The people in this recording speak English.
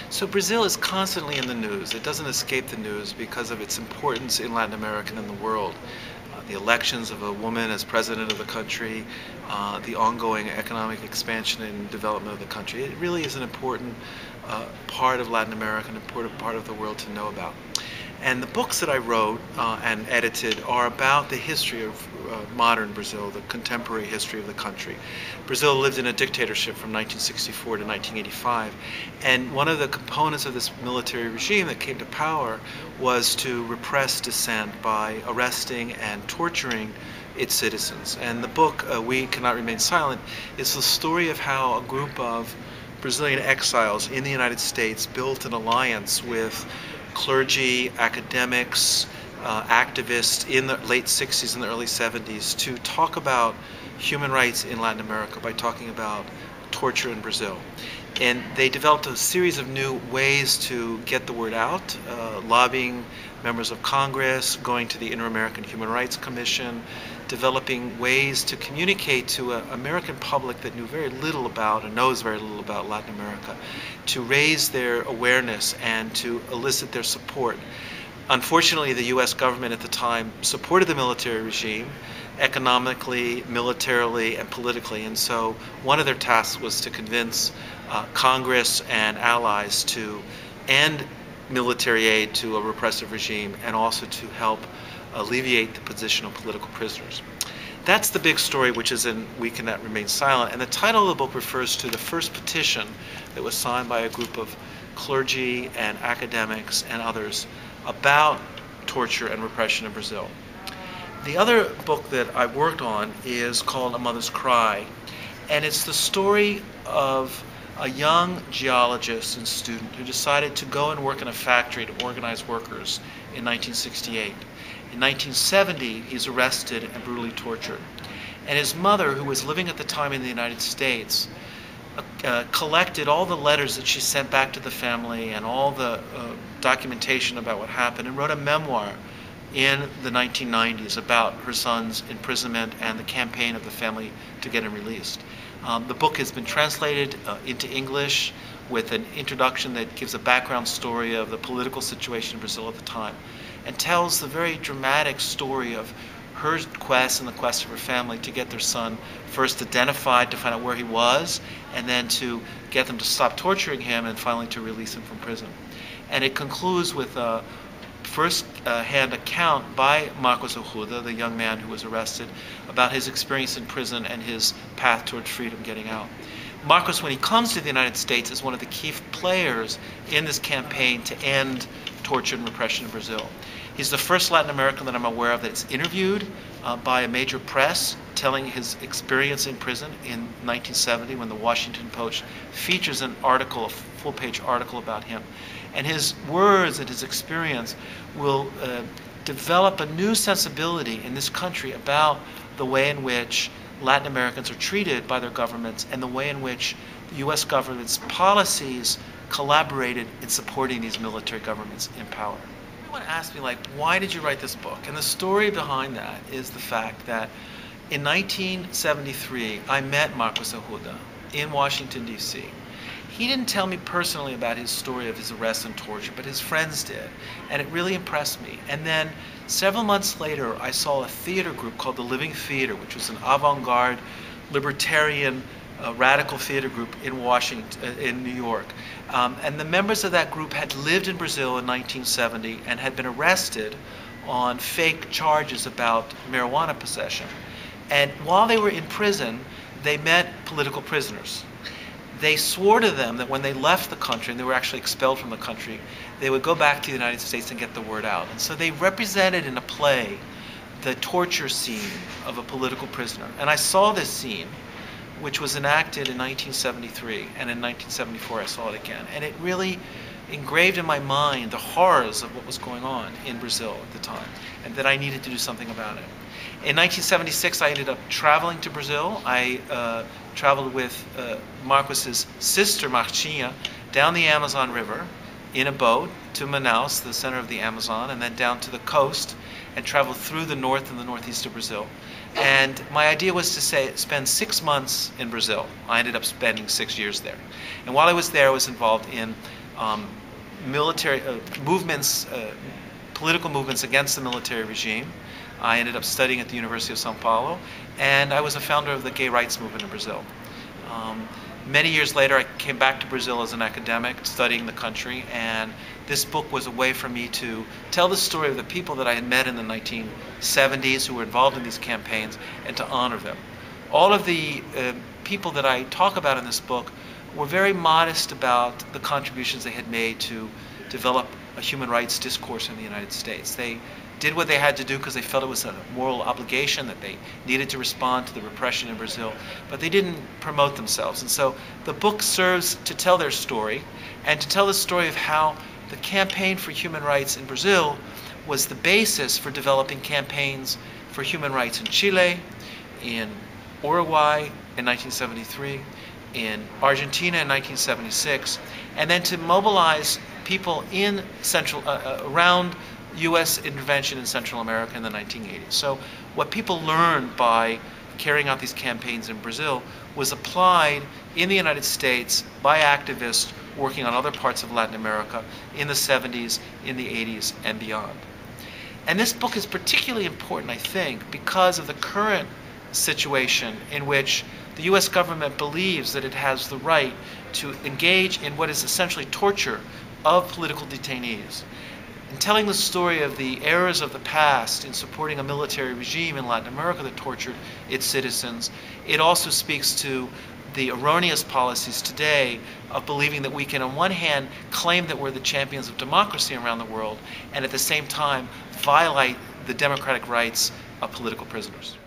So Brazil is constantly in the news. It doesn't escape the news because of its importance in Latin America and in the world. The elections of a woman as president of the country, the ongoing economic expansion and development of the country. It really is an important part of Latin America, an important part of the world to know about. And the books that I wrote and edited are about the history of modern Brazil, the contemporary history of the country. Brazil lived in a dictatorship from 1964 to 1985, and one of the components of this military regime that came to power was to repress dissent by arresting and torturing its citizens. And the book, We Cannot Remain Silent, is the story of how a group of Brazilian exiles in the United States built an alliance with clergy, academics, activists in the late 60s and the early 70s to talk about human rights in Latin America by talking about torture in Brazil. And they developed a series of new ways to get the word out, lobbying members of Congress, going to the Inter-American Human Rights Commission, developing ways to communicate to an American public that knew very little about and knows very little about Latin America, to raise their awareness and to elicit their support. Unfortunately, the U.S. government at the time supported the military regime economically, militarily, and politically, and so one of their tasks was to convince Congress and allies to end military aid to a repressive regime and also to help alleviate the position of political prisoners. That's the big story, which is in We Cannot Remain Silent, and the title of the book refers to the first petition that was signed by a group of clergy and academics and others about torture and repression in Brazil. The other book that I worked on is called A Mother's Cry, and it's the story of a young geologist and student who decided to go and work in a factory to organize workers in 1968. In 1970, he's arrested and brutally tortured. And his mother, who was living at the time in the United States, collected all the letters that she sent back to the family and all the documentation about what happened and wrote a memoir in the 1990s about her son's imprisonment and the campaign of the family to get him released. The book has been translated into English with an introduction that gives a background story of the political situation in Brazil at the time and tells the very dramatic story of her quest and the quest of her family to get their son first identified, to find out where he was, and then to get them to stop torturing him and finally to release him from prison. And it concludes with a first-hand account by Marcos Arruda, the young man who was arrested, about his experience in prison and his path towards freedom getting out. Marcos, when he comes to the United States, is one of the key players in this campaign to end torture and repression in Brazil. He's the first Latin American that I'm aware of that's interviewed by a major press telling his experience in prison in 1970 when the Washington Post features an article, a full-page article about him. And his words and his experience will develop a new sensibility in this country about the way in which Latin Americans are treated by their governments and the way in which the U.S. government's policies collaborated in supporting these military governments in power. Everyone asks me, why did you write this book? And the story behind that is the fact that in 1973, I met Marcos Arruda in Washington, D.C. He didn't tell me personally about his story of his arrest and torture, but his friends did, and it really impressed me. And then several months later, I saw a theater group called the Living Theater, which was an avant-garde, libertarian, radical theater group in Washington, in New York. And the members of that group had lived in Brazil in 1970 and had been arrested on fake charges about marijuana possession. And while they were in prison, they met political prisoners. They swore to them that when they left the country, and they were actually expelled from the country, they would go back to the United States and get the word out. And so they represented in a play the torture scene of a political prisoner. And I saw this scene, which was enacted in 1973, and in 1974 I saw it again. And it really engraved in my mind the horrors of what was going on in Brazil at the time, and that I needed to do something about it. In 1976, I ended up traveling to Brazil. I traveled with Marcos's sister, Martinha, down the Amazon River in a boat to Manaus, the center of the Amazon, and then down to the coast and traveled through the north and the northeast of Brazil. And my idea was to spend 6 months in Brazil. I ended up spending 6 years there. And while I was there, I was involved in um, military movements, political movements against the military regime. I ended up studying at the University of Sao Paulo, and I was a founder of the gay rights movement in Brazil. Many years later, I came back to Brazil as an academic, studying the country, and this book was a way for me to tell the story of the people that I had met in the 1970s who were involved in these campaigns, and to honor them. All of the people that I talk about in this book were very modest about the contributions they had made to develop a human rights discourse in the United States. They did what they had to do because they felt it was a moral obligation, that they needed to respond to the repression in Brazil, but they didn't promote themselves. And so the book serves to tell their story, and to tell the story of how the campaign for human rights in Brazil was the basis for developing campaigns for human rights in Chile, in Uruguay in 1973, in Argentina in 1976, and then to mobilize people in around U.S. intervention in Central America in the 1980s. So what people learned by carrying out these campaigns in Brazil was applied in the United States by activists working on other parts of Latin America in the 70s, in the 80s, and beyond. And this book is particularly important, I think, because of the current situation in which the U.S. government believes that it has the right to engage in what is essentially torture of political detainees. In telling the story of the errors of the past in supporting a military regime in Latin America that tortured its citizens, it also speaks to the erroneous policies today of believing that we can, on one hand, claim that we're the champions of democracy around the world, and at the same time violate the democratic rights of political prisoners.